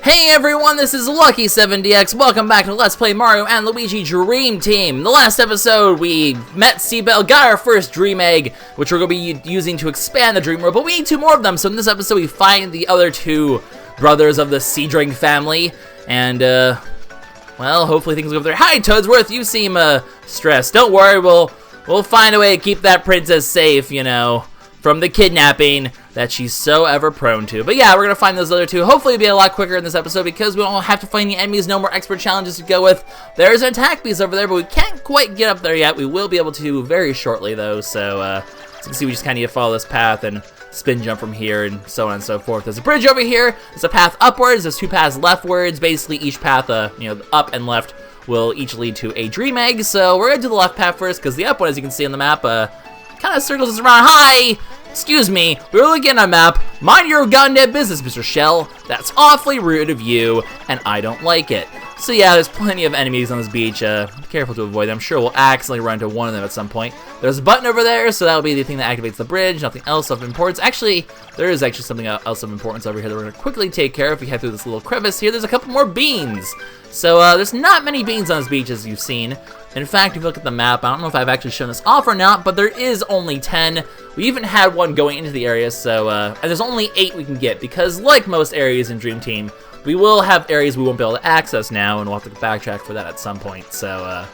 Hey everyone, this is LuckySevenDX. Welcome back to Let's Play Mario and Luigi Dream Team. In the last episode, we met Seabell, got our first Dream Egg, which we're going to be using to expand the Dream World, but we need two more of them. So in this episode, we find the other two brothers of the Seadring family, and, well, hopefully things go over there. Hi, Toadsworth, you seem, stressed. Don't worry, we'll find a way to keep that princess safe, you know, from the kidnapping that she's so ever prone to. But yeah, we're going to find those other two. Hopefully it'll be a lot quicker in this episode because we don't have to find the enemies, no more expert challenges to go with. There's an attack piece over there, but we can't quite get up there yet. We will be able to very shortly though, so as you can see, we just kind of need to follow this path and spin jump from here and so on and so forth. There's a bridge over here, there's a path upwards, there's two paths leftwards. Basically each path, you know, up and left will each lead to a Dream Egg, so we're going to do the left path first because the up one, as you can see on the map, kind of circles us around. Hi! Excuse me, we were looking at a map. Mind your goddamn business, Mr. Shell. That's awfully rude of you, and I don't like it. So yeah, there's plenty of enemies on this beach. Be careful to avoid them. I'm sure we'll accidentally run into one of them at some point. There's a button over there, so that'll be the thing that activates the bridge. Nothing else of importance. Actually, there is actually something else of importance over here that we're going to quickly take care of. If we head through this little crevice here, there's a couple more beans. So there's not many beans on this beach, as you've seen. In fact, if you look at the map, I don't know if I've actually shown this off or not, but there is only 10. We even had one going into the area, so, and there's only 8 we can get, because like most areas in Dream Team, we will have areas we won't be able to access now, and we'll have to backtrack for that at some point, so,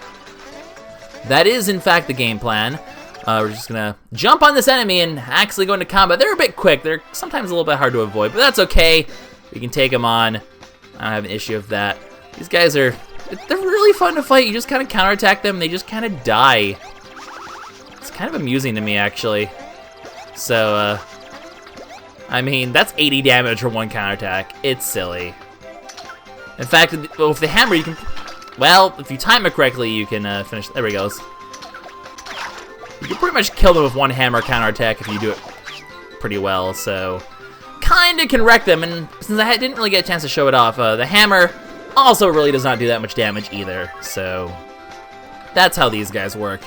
that is, in fact, the game plan. We're just gonna jump on this enemy and actually go into combat. They're a bit quick, they're sometimes a little bit hard to avoid, but that's okay. We can take them on. I don't have an issue with that. These guys are, they're really fun to fight. You just kind of counterattack them, and they just kind of die. It's kind of amusing to me, actually. So, I mean, that's 80 damage for one counterattack. It's silly. In fact, with the hammer, you can, well, if you time it correctly, you can finish. There he goes. You can pretty much kill them with one hammer counterattack if you do it pretty well. So, kind of can wreck them. And since I didn't really get a chance to show it off, the hammer also really does not do that much damage either. So, that's how these guys work.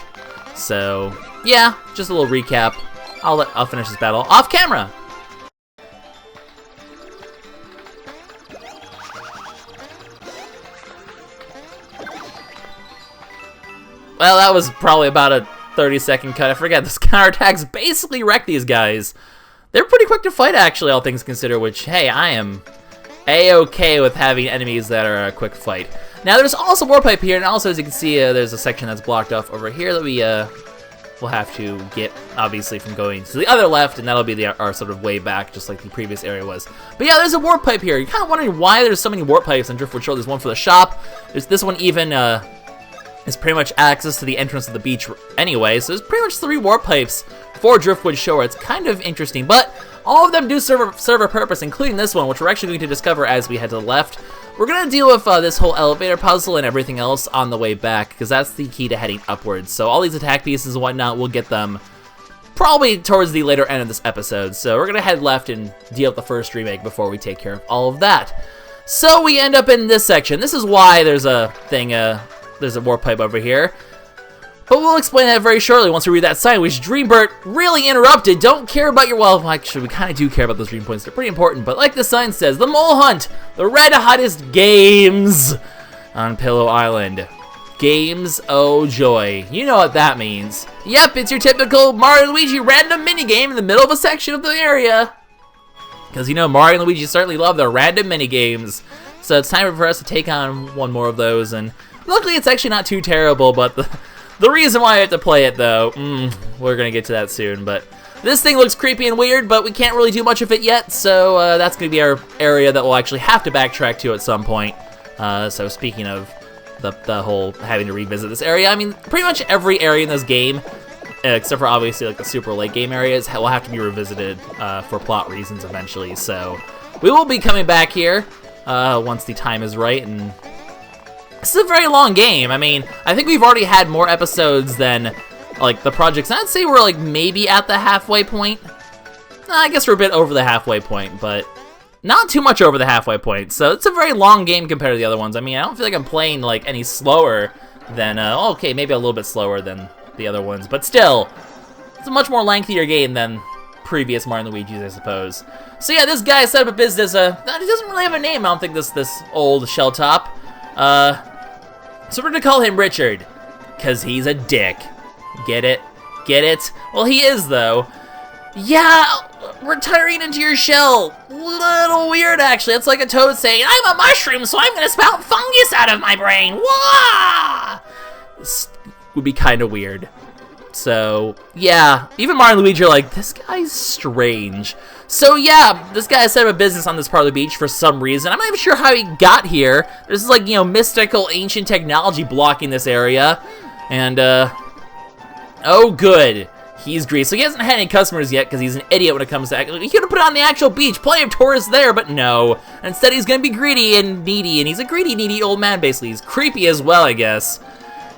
So, yeah, just a little recap. I'll finish this battle off camera. Well, that was probably about a 30-second cut. I forget, those counterattacks basically wreck these guys. They're pretty quick to fight, actually, all things considered, which, hey, I am A-okay with having enemies that are a quick fight. Now, there's also Warp Pipe here, and also, as you can see, there's a section that's blocked off over here that we, we'll have to get, obviously, from going to the other left, and that'll be our sort of way back, just like the previous area was. But yeah, there's a Warp Pipe here. You're kind of wondering why there's so many Warp Pipes on Driftwood Shore. There's one for the shop. There's this one even, is pretty much access to the entrance of the beach anyway, so there's pretty much 3 Warp Pipes for Driftwood Shore. It's kind of interesting, but all of them do serve a purpose, including this one, which we're actually going to discover as we head to the left. We're going to deal with this whole elevator puzzle and everything else on the way back, because that's the key to heading upwards. So all these attack pieces and whatnot, we'll get them probably towards the later end of this episode. So we're going to head left and deal with the first Dream Egg before we take care of all of that. So we end up in this section. This is why there's a thing, there's a Warp Pipe over here. But we'll explain that very shortly once we read that sign, which Dreambert really interrupted. Don't care about your, well, actually, we kind of do care about those dream points. They're pretty important. But like the sign says, the Mole Hunt, the red hottest games on Pillow Island. Games, oh joy. You know what that means. Yep, it's your typical Mario and Luigi random minigame in the middle of a section of the area. Because, you know, Mario and Luigi certainly love their random minigames. So it's time for us to take on one more of those. And luckily, it's actually not too terrible, but the reason why I have to play it, though, we're going to get to that soon, but this thing looks creepy and weird, but we can't really do much of it yet, so that's going to be our area that we'll actually have to backtrack to at some point. So speaking of the whole having to revisit this area, I mean, pretty much every area in this game, except for obviously like the super late game areas, will have to be revisited for plot reasons eventually, so we will be coming back here once the time is right, and this is a very long game. I mean, I think we've already had more episodes than, like, the projects. I'd say we're, like, maybe at the halfway point. I guess we're a bit over the halfway point, but not too much over the halfway point. So it's a very long game compared to the other ones. I mean, I don't feel like I'm playing, like, any slower than, okay, maybe a little bit slower than the other ones. But still, it's a much more lengthier game than previous Mario and Luigi's, I suppose. So yeah, this guy set up a business, he doesn't really have a name, I don't think, this old Shelltop. So we're gonna call him Richard, because he's a dick. Get it? Get it? Well, he is, though. Yeah, retiring into your shell. Little weird, actually. It's like a toad saying, I'm a mushroom, so I'm gonna spout fungus out of my brain. Wah! This would be kind of weird. So, yeah, even Mario and Luigi are like, this guy's strange. So, yeah, this guy set up a business on this part of the beach for some reason. I'm not even sure how he got here. There's this, like, you know, mystical ancient technology blocking this area. And, oh, good. He's greasy. So he hasn't had any customers yet because he's an idiot when it comes to... He could have put it on the actual beach. Plenty of tourists there, but no. Instead, he's going to be greedy and needy. And he's a greedy, needy old man, basically. He's creepy as well, I guess.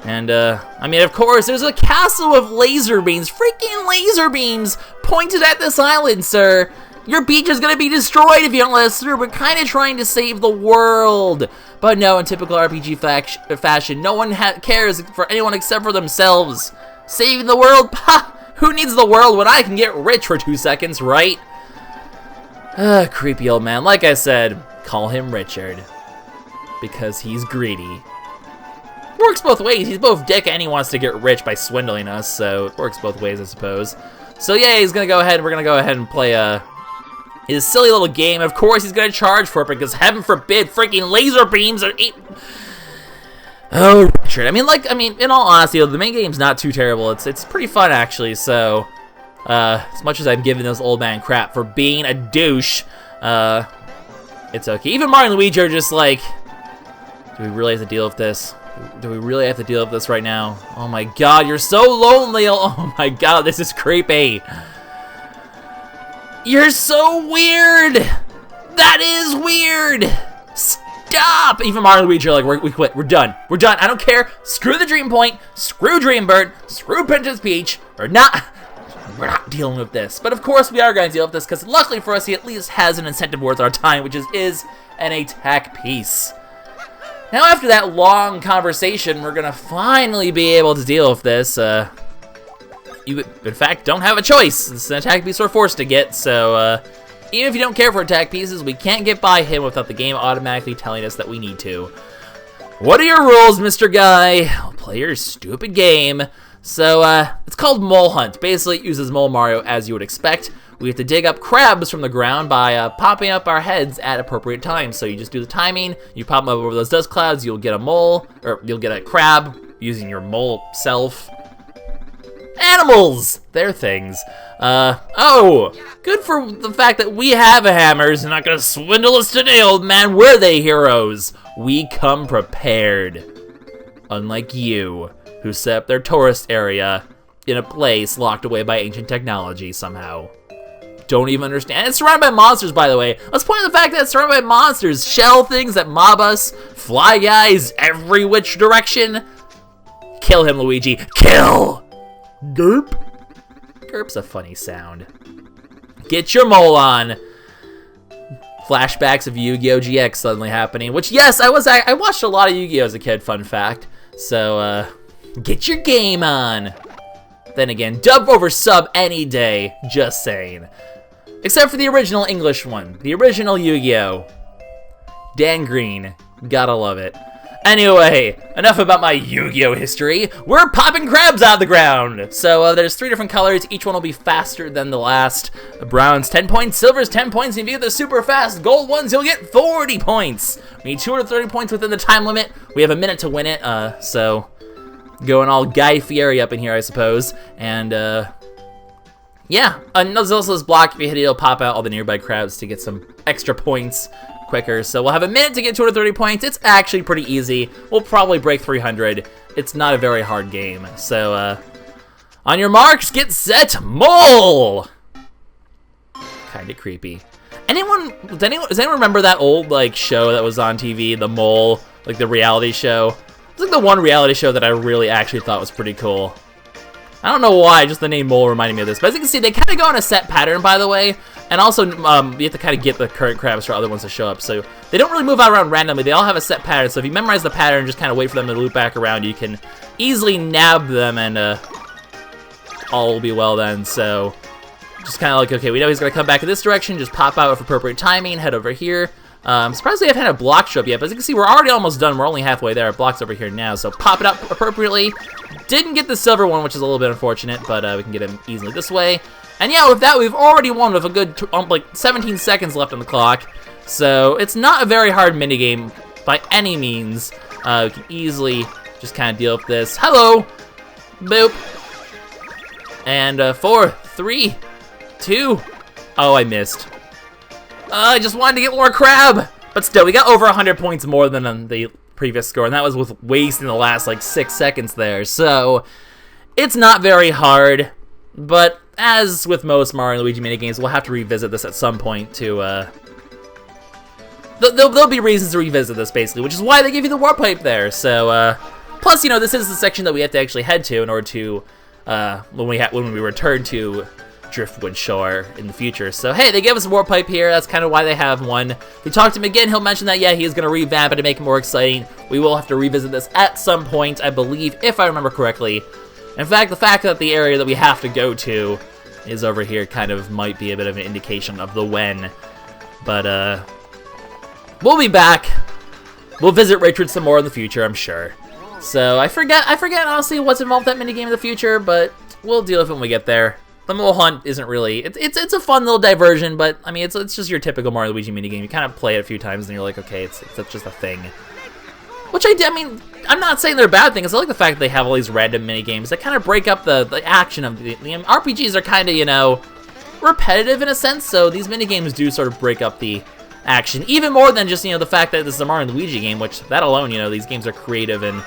And, I mean, of course, there's a castle of laser beams, freaking laser beams, pointed at this island, sir. Your beach is gonna be destroyed if you don't let us through. We're kind of trying to save the world. But no, in typical RPG fashion, no one cares for anyone except for themselves. Saving the world? Pah! Who needs the world when I can get rich for 2 seconds, right? Creepy old man. Like I said, call him Richard. Because he's greedy. Works both ways. He's both dick and he wants to get rich by swindling us, so it works both ways, I suppose. So yeah, he's gonna go ahead. We're gonna go ahead and play his silly little game. Of course, he's gonna charge for it because heaven forbid, freaking laser beams are. Oh, Richard. I mean, in all honesty, the main game's not too terrible. It's pretty fun actually. So, as much as I'm giving this old man crap for being a douche, it's okay. Even Mario and Luigi are just like, do we really have to deal with this? Do we really have to deal with this right now? Oh my god, you're so lonely! Oh my god, this is creepy! You're so weird! That is weird! Stop! Even Mario and Luigi are like, we quit, we're done. We're done, I don't care. Screw the Dream Point, screw Dreambird, screw Princess Peach. We're not dealing with this. But of course we are going to deal with this, because luckily for us, he at least has an incentive worth our time, which is an attack piece. Now, after that long conversation, we're gonna finally be able to deal with this. You, in fact, don't have a choice. This is an attack piece we're forced to get, so, even if you don't care for attack pieces, we can't get by him without the game automatically telling us that we need to. What are your rules, Mr. Guy? I'll play your stupid game. So, it's called Mole Hunt. Basically, it uses Mole Mario as you would expect. We have to dig up crabs from the ground by popping up our heads at appropriate times. So you just do the timing, you pop them up over those dust clouds, you'll get a mole, or you'll get a crab using your mole self. Animals! They're things. Oh, good for the fact that we have hammers. They're not gonna swindle us today, old man. We're the heroes. We come prepared. Unlike you, who set up their tourist area in a place locked away by ancient technology somehow. Don't even understand. It's surrounded by monsters, by the way. Let's point out the fact that it's surrounded by monsters. Shell things that mob us. Fly guys every which direction. Kill him, Luigi. Kill! Gerp. Gerp's a funny sound. Get your mole on. Flashbacks of Yu-Gi-Oh! GX suddenly happening. Which, yes, I watched a lot of Yu-Gi-Oh! As a kid, fun fact. So, get your game on. Then again, dub over sub any day. Just saying. Except for the original English one. The original Yu-Gi-Oh! Dan Green. Gotta love it. Anyway, enough about my Yu-Gi-Oh! History. We're popping crabs out of the ground! So, there's 3 different colors. Each one will be faster than the last. Brown's 10 points, silver's 10 points, and if you get the super fast gold ones, you'll get 40 points. We need 230 points within the time limit. We have a minute to win it, so going all Guy Fieri up in here, I suppose. And, yeah, and there's also this block. If you hit it, it'll pop out all the nearby crabs to get some extra points quicker. So we'll have a minute to get 230 points. It's actually pretty easy. We'll probably break 300. It's not a very hard game. So, on your marks, get set, mole! Kinda creepy. Does anyone remember that old, like, show that was on TV, The Mole? Like, the reality show? It's like the one reality show that I really actually thought was pretty cool. I don't know why, just the name Mole reminded me of this. But as you can see, they kind of go on a set pattern, by the way. And also, you have to kind of get the current crabs for other ones to show up. So they don't really move out around randomly. They all have a set pattern. So if you memorize the pattern, just kind of wait for them to loop back around, you can easily nab them and all will be well then. So Just kind of like, okay, we know he's going to come back in this direction, just pop out with appropriate timing, head over here. I'm surprised they haven't had a block show up yet, but as you can see, we're already almost done. We're only halfway there. Our block's over here now, so pop it up appropriately. Didn't get the silver one, which is a little bit unfortunate, but we can get him easily this way. And yeah, with that, we've already won with a good, like, 17 seconds left on the clock. So it's not a very hard minigame by any means. We can easily just kind of deal with this. Hello! Boop. And 4, 3, 2. Oh, I missed. I just wanted to get more crab! But still, we got over 100 points more than on the previous score, and that was with wasting the last, like, 6 seconds there. So, it's not very hard, but as with most Mario and Luigi minigames, we'll have to revisit this at some point to, There'll be reasons to revisit this, basically, which is why they give you the warp pipe there. So, plus, you know, this is the section that we have to actually head to in order to, when we return to Driftwood Shore in the future. So, hey, they gave us a warp pipe here. That's kind of why they have one. If we talk to him again, he'll mention that, yeah, he is going to revamp it and make it more exciting. We will have to revisit this at some point, I believe, if I remember correctly. In fact, the fact that the area that we have to go to is over here kind of might be a bit of an indication of the when. But, we'll be back. We'll visit Richard some more in the future, I'm sure. So, I forget honestly what's involved with that minigame in the future, but we'll deal with it when we get there. The mole hunt isn't really, it's a fun little diversion, but, I mean, it's just your typical Mario Luigi minigame. You kind of play it a few times and you're like, okay, it's just a thing. Which I mean, I'm not saying they're bad things. I like the fact that they have all these random minigames that kind of break up the action of the RPGs are kind of, you know, repetitive in a sense, so these minigames do sort of break up the action, even more than just, you know, the fact that this is a Mario and Luigi game, which, that alone, you know, these games are creative and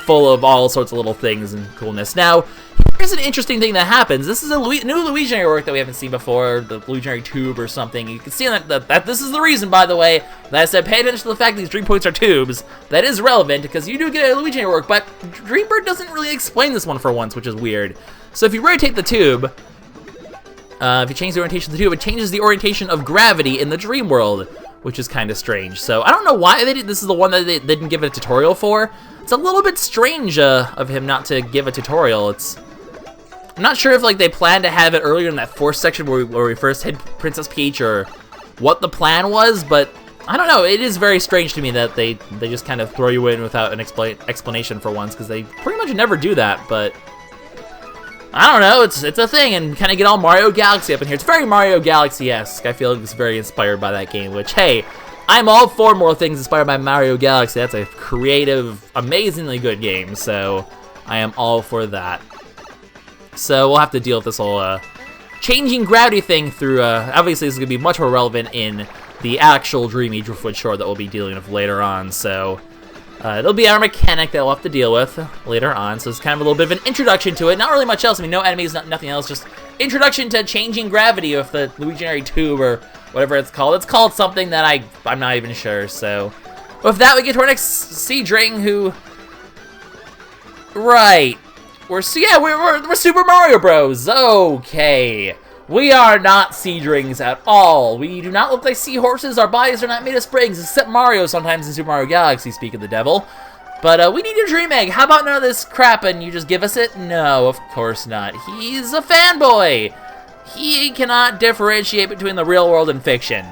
full of all sorts of little things and coolness. Now, here's an interesting thing that happens. This is a new Luigi work that we haven't seen before, the Luigi tube or something. You can see that this is the reason, by the way, that I said pay attention to the fact that these Dreampoints are tubes. That is relevant, because you do get a Luigi work, but Dreambird doesn't really explain this one for once, which is weird. So if you rotate the tube, if you change the orientation of the tube, it changes the orientation of gravity in the Dream World, which is kind of strange. So I don't know why this is the one that they didn't give a tutorial for. It's a little bit strange of him not to give a tutorial. I'm not sure if like they planned to have it earlier in that fourth section where we first hit Princess Peach, or what the plan was, but I don't know. It is very strange to me that they just kind of throw you in without an explanation for once, because they pretty much never do that. But I don't know. It's a thing, and kind of get all Mario Galaxy up in here. It's very Mario Galaxy-esque. I feel like it's very inspired by that game, which, hey, I'm all for more things inspired by Mario Galaxy. That's a creative, amazingly good game, so I am all for that. So we'll have to deal with this whole changing gravity thing through, obviously this is going to be much more relevant in the actual Dreamy Driftwood Shore that we'll be dealing with later on, so it'll be our mechanic that we'll have to deal with later on, so it's kind of a little bit of an introduction to it. Not really much else. I mean, no enemies, nothing else, just introduction to changing gravity of the Luigi tube, or whatever it's called. It's called something that I'm not even sure, so with that, we get to our next Seadring, who, right, we're Super Mario Bros. Okay, we are not Seadrings at all. We do not look like seahorses. Our bodies are not made of springs, except Mario sometimes in Super Mario Galaxy, speak of the devil. But we need your Dream Egg. How about none of this crap and you just give us it? No, of course not. He's a fanboy. He cannot differentiate between the real world and fiction.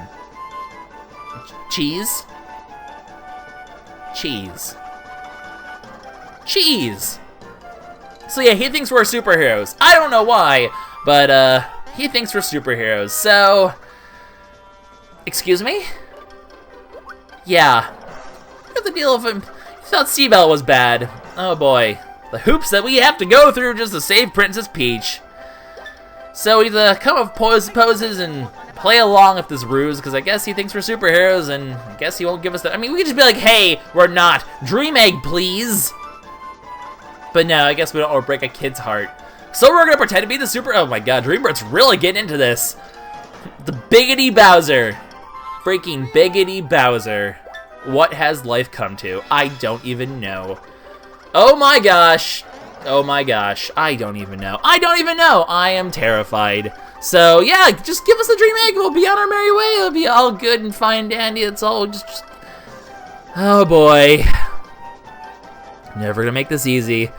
Cheese. Cheese. Cheese. So yeah, he thinks we're superheroes. I don't know why, but he thinks we're superheroes. So, excuse me? Yeah. What's the deal with him? He thought Seabell was bad. Oh boy. The hoops that we have to go through just to save Princess Peach. So we come up with poses and play along with this ruse, because I guess he thinks we're superheroes, and I guess he won't give us that. I mean, we could just be like, hey, we're not. Dream Egg, please. But no, I guess we don't want to break a kid's heart. So we're gonna pretend to be the super. Oh my god, Dreambird's really getting into this. The Biggity Bowser. Freaking Biggity Bowser. What has life come to? I don't even know. Oh my gosh. Oh my gosh. I don't even know. I don't even know. I am terrified. So yeah, just give us the Dream Egg. We'll be on our merry way. It'll be all good and fine, dandy. It's all just. Oh boy. Never gonna make this easy.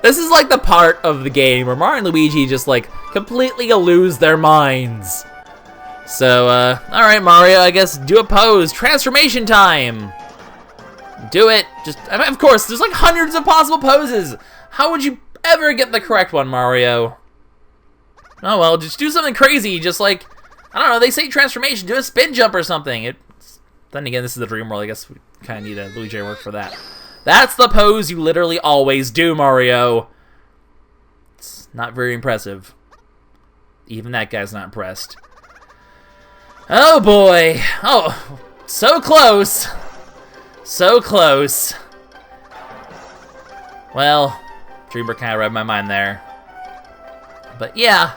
This is like the part of the game where Mario and Luigi just like completely lose their minds. So, alright Mario, I guess do a pose. Transformation time! Do it. Just, I mean, of course, there's like hundreds of possible poses. How would you ever get the correct one, Mario? Oh well, just do something crazy. Just like, I don't know, they say transformation, do a spin jump or something. Then again, this is the Dream World. I guess we kind of need a Luigi work for that. That's the pose you literally always do, Mario. It's not very impressive. Even that guy's not impressed. Oh boy. Oh, so close. So close. Well, Dreamer kind of read my mind there. But yeah.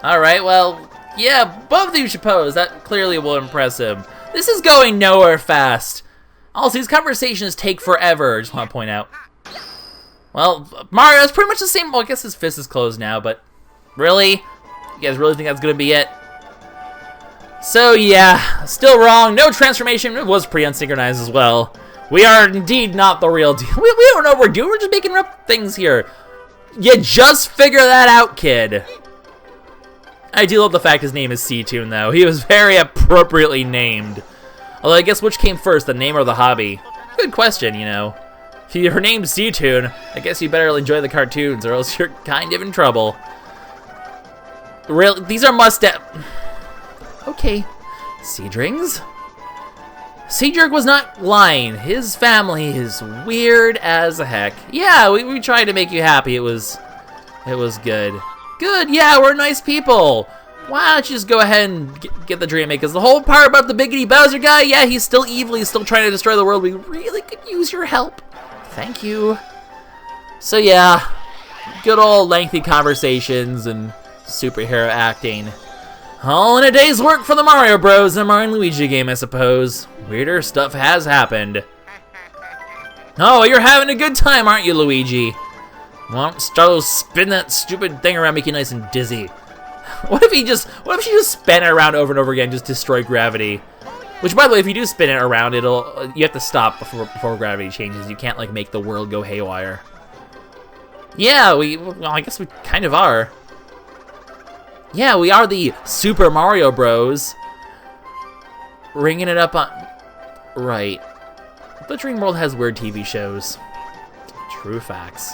Alright, well, yeah, both of you should pose. That clearly will impress him. This is going nowhere fast. Also, these conversations take forever, I just want to point out. Well, Mario, it's pretty much the same. Well, I guess his fist is closed now, but really? You guys really think that's going to be it? So, yeah, still wrong. No transformation. It was pretty unsynchronized as well. We are indeed not the real deal. We don't know what we're doing. We're just making up things here. You just figure that out, kid. I do love the fact his name is C-Tune, though. He was very appropriately named. Although, I guess which came first, the name or the hobby? Good question, you know. If your name's C-Tune, I guess you better enjoy the cartoons, or else you're kind of in trouble. Really? These are must-have... Okay. Seadrings? Seadring was not lying. His family is weird as heck. Yeah, we tried to make you happy. It was good. Good, yeah, we're nice people. Why don't you just go ahead and get the dream made? Because the whole part about the Biggity Bowser guy, yeah, he's still evil. He's still trying to destroy the world. We really could use your help. Thank you. So yeah, good old lengthy conversations and superhero acting. All in a day's work for the Mario Bros. And Mario and Luigi game, I suppose. Weirder stuff has happened. Oh, you're having a good time, aren't you, Luigi? Well, start spin that stupid thing around, make you nice and dizzy. What if she just spin it around over and over again, just destroy gravity? Which, by the way, if you do spin it around, you have to stop before gravity changes. You can't like make the world go haywire. Yeah, well, I guess we kind of are. Yeah, we are the Super Mario Bros. Ringing it up on... Right. The Dream World has weird TV shows. True facts.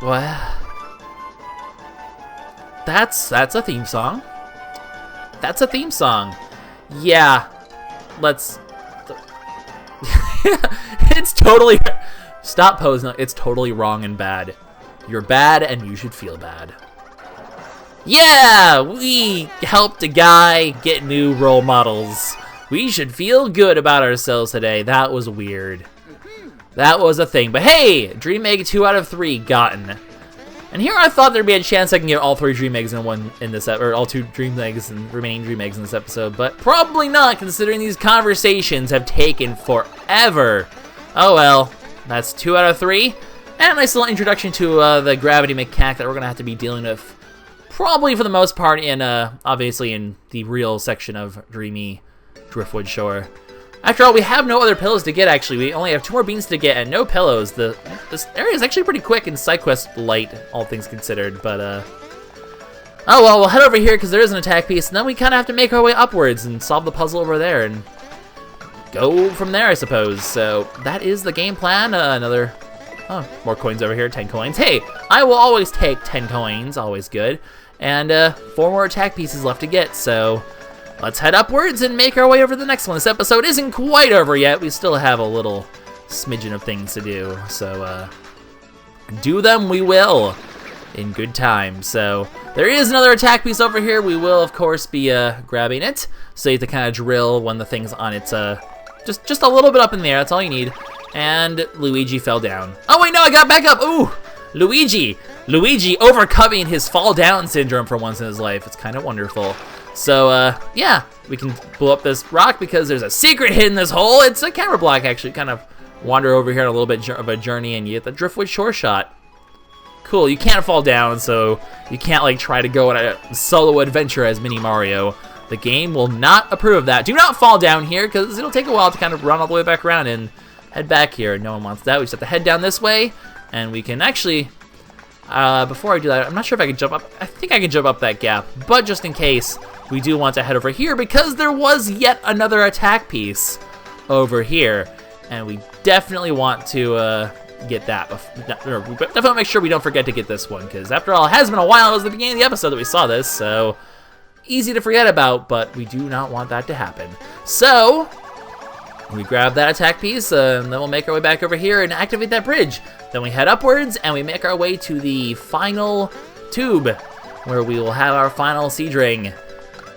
What? That's a theme song. That's a theme song. Yeah. Let's... It's totally... Stop posing. It's totally wrong and bad. You're bad and you should feel bad. Yeah! We helped a guy get new role models. We should feel good about ourselves today. That was weird. That was a thing. But hey! Dream Egg 2 out of 3 gotten. And here I thought there'd be a chance I can get all 3 Dream Eggs in this or all 2 Dream Eggs and remaining Dream Eggs in this episode, but probably not, considering these conversations have taken forever. Oh well. That's 2 out of 3. And a nice little introduction to the gravity mechanic that we're gonna have to be dealing with, probably for the most part in obviously in the real section of dreamy Driftwood Shore. After all, we have no other pillows to get. Actually, we only have 2 more beans to get and no pillows. This area is actually pretty quick and side quest light, all things considered. But oh well, we'll head over here because there is an attack piece, and then we kind of have to make our way upwards and solve the puzzle over there and go from there, I suppose. So that is the game plan. Oh, more coins over here, 10 coins. Hey, I will always take 10 coins, always good. And 4 more attack pieces left to get, so let's head upwards and make our way over to the next one. This episode isn't quite over yet. We still have a little smidgen of things to do, so do them we will in good time. So there is another attack piece over here. We will, of course, be grabbing it. So you have to kind of drill when the thing's on its just a little bit up in the air. That's all you need. And Luigi fell down. Oh wait, no, I got back up. Ooh, Luigi overcoming his fall down syndrome for once in his life. It's kind of wonderful. So yeah, we can blow up this rock because there's a secret hidden in this hole. It's a camera block, actually. Kind of wander over here on a little bit of a journey, and you get the Driftwood Shore shot. Cool. You can't fall down, so you can't like try to go on a solo adventure as Mini Mario. The game will not approve of that. Do not fall down here, because it'll take a while to kind of run all the way back around and head back here. No one wants that. We just have to head down this way, and we can actually, before I do that, I'm not sure if I can jump up. I think I can jump up that gap, but just in case, we do want to head over here, because there was yet another attack piece over here, and we definitely want to get that. We definitely make sure we don't forget to get this one, because after all, it has been a while. It was the beginning of the episode that we saw this, so easy to forget about, but we do not want that to happen. So we grab that attack piece, and then we'll make our way back over here and activate that bridge. Then we head upwards, and we make our way to the final tube, where we will have our final Seadring.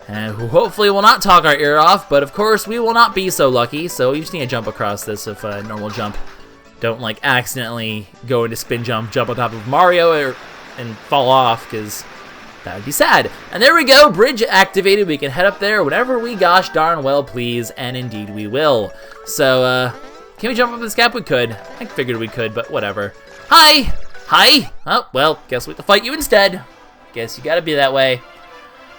And hopefully we'll not talk our ear off, but of course we will not be so lucky, so you just need to jump across this with a normal jump. Don't, like, accidentally go into spin jump on top of Mario and fall off, because that would be sad. And there we go, bridge activated. We can head up there whenever we gosh darn well please, and indeed we will. So, can we jump up this gap? We could. I figured we could, but whatever. Hi! Hi! Oh, well, guess we have to fight you instead. Guess you gotta be that way.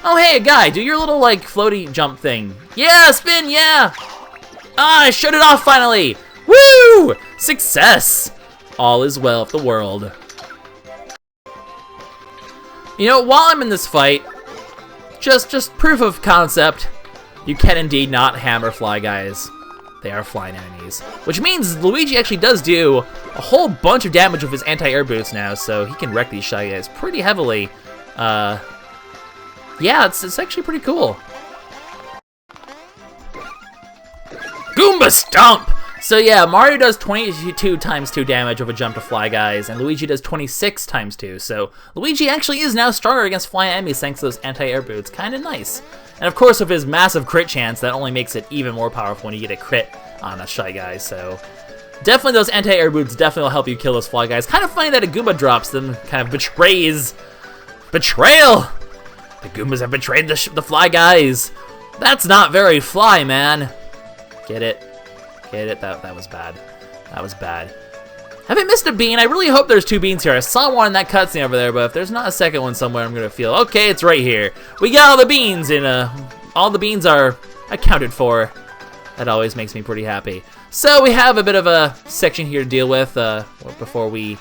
Oh, hey, a guy, do your little, like, floaty jump thing. Yeah, spin, yeah! Ah, I shut it off finally! Woo! Success! All is well with the world. You know, while I'm in this fight, just proof of concept, you can indeed not hammer fly guys. They are flying enemies. Which means Luigi actually does do a whole bunch of damage with his anti-air boots now, so he can wreck these shy guys pretty heavily. Yeah, it's actually pretty cool. Goomba Stomp! So yeah, Mario does 22 times 2 damage with a jump to fly guys, and Luigi does 26 times 2. So Luigi actually is now stronger against flying enemies thanks to those anti-air boots. Kind of nice. And of course, with his massive crit chance, that only makes it even more powerful when you get a crit on a shy guy. So definitely those anti-air boots definitely will help you kill those fly guys. Kind of funny that a Goomba drops them, kind of betrays. Betrayal! The Goombas have betrayed the fly guys. That's not very fly, man. Get it? Get it? That was bad. That was bad. Have I missed a bean? I really hope there's 2 beans here. I saw one in that cutscene over there, but if there's not a second one somewhere, I'm gonna feel, okay, it's right here. We got all the beans, and all the beans are accounted for. That always makes me pretty happy. So we have a bit of a section here to deal with before we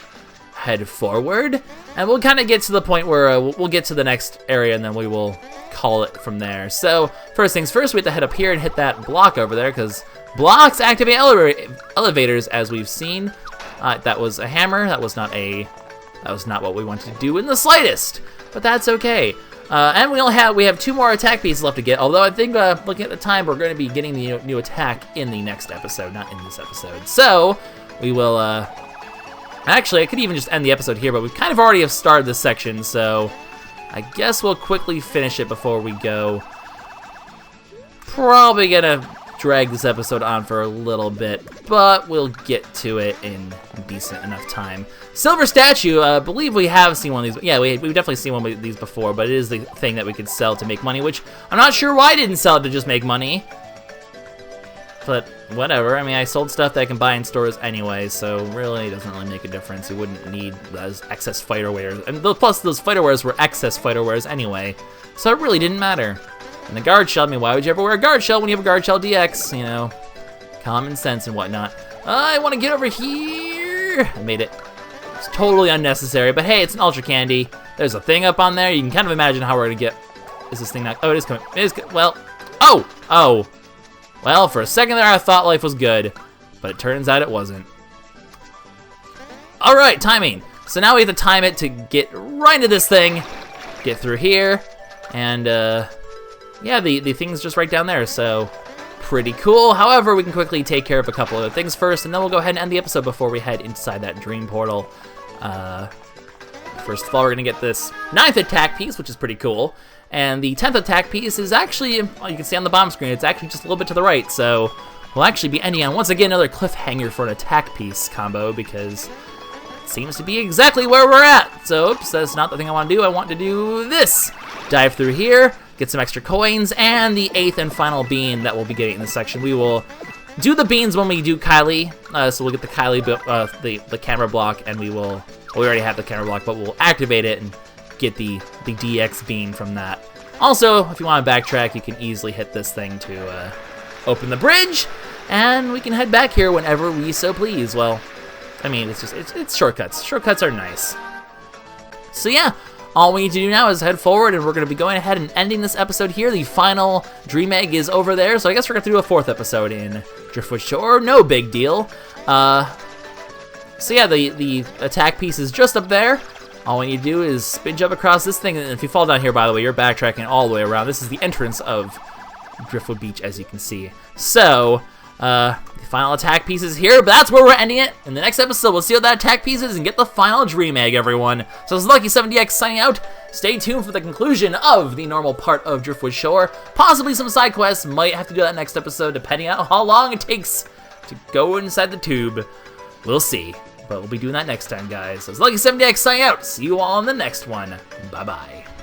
head forward, and we'll kind of get to the point where we'll get to the next area, and then we will call it from there. So first things first, we have to head up here and hit that block over there, because blocks activate elevators, as we've seen. That was a hammer. That was not what we wanted to do in the slightest, but that's okay. And we have 2 more attack pieces left to get, although I think looking at the time, we're going to be getting the new attack in the next episode, not in this episode. So we will actually, I could even just end the episode here, but we kind of already have started this section, so I guess we'll quickly finish it before we go. Probably gonna drag this episode on for a little bit, but we'll get to it in decent enough time. Silver statue, I believe we have seen one of these. Yeah, we've definitely seen one of these before, but it is the thing that we could sell to make money, which I'm not sure why I didn't sell it to just make money. But whatever, I mean, I sold stuff that I can buy in stores anyway, so really it doesn't really make a difference. You wouldn't need those excess fighter wares. And plus, those fighter wares were excess fighter wares anyway, so it really didn't matter. And the guard shell, I mean, why would you ever wear a guard shell when you have a guard shell DX? You know, common sense and whatnot. I want to get over here. I made it. It's totally unnecessary, but hey, it's an Ultra Candy. There's a thing up on there. You can kind of imagine how we're going to get... Is this thing not... Oh, it is coming. It is... Well... Oh! Well, for a second there, I thought life was good, but it turns out it wasn't. All right, timing. So now we have to time it to get right into this thing, get through here, and yeah, the thing's just right down there, so pretty cool. However, we can quickly take care of a couple other things first, and then we'll go ahead and end the episode before we head inside that dream portal. First of all, we're gonna get this 9th attack piece, which is pretty cool. And the 10th attack piece is actually, well, you can see on the bottom screen, it's actually just a little bit to the right, so we'll actually be ending on, once again, another cliffhanger for an attack piece combo, because it seems to be exactly where we're at. So, oops, that's not the thing I want to do. I want to do this. Dive through here, get some extra coins, and the 8th and final bean that we'll be getting in this section. We will do the beans when we do Kylie, so we'll get the Kylie, the camera block, and we already have the camera block, but we'll activate it and get the DX bean from that. Also, if you want to backtrack, you can easily hit this thing to open the bridge, and we can head back here whenever we so please. Well, I mean, it's shortcuts. Shortcuts are nice. So yeah, all we need to do now is head forward, and we're going to be going ahead and ending this episode here. The final Dream Egg is over there, so I guess we're going to do a 4th episode in Driftwood Shore. No big deal. So yeah, the attack piece is just up there. All we need to do is spin jump across this thing, and if you fall down here, by the way, you're backtracking all the way around. This is the entrance of Driftwood Beach, as you can see. So, the final attack piece is here, but that's where we're ending it. In the next episode, we'll see what that attack piece is and get the final Dream Egg, everyone. So this is LuckySevenDX signing out. Stay tuned for the conclusion of the normal part of Driftwood Shore. Possibly some side quests. Might have to do that next episode, depending on how long it takes to go inside the tube. We'll see. But we'll be doing that next time, guys. So it's LuckySevenDX signing out. See you all in the next one. Bye-bye.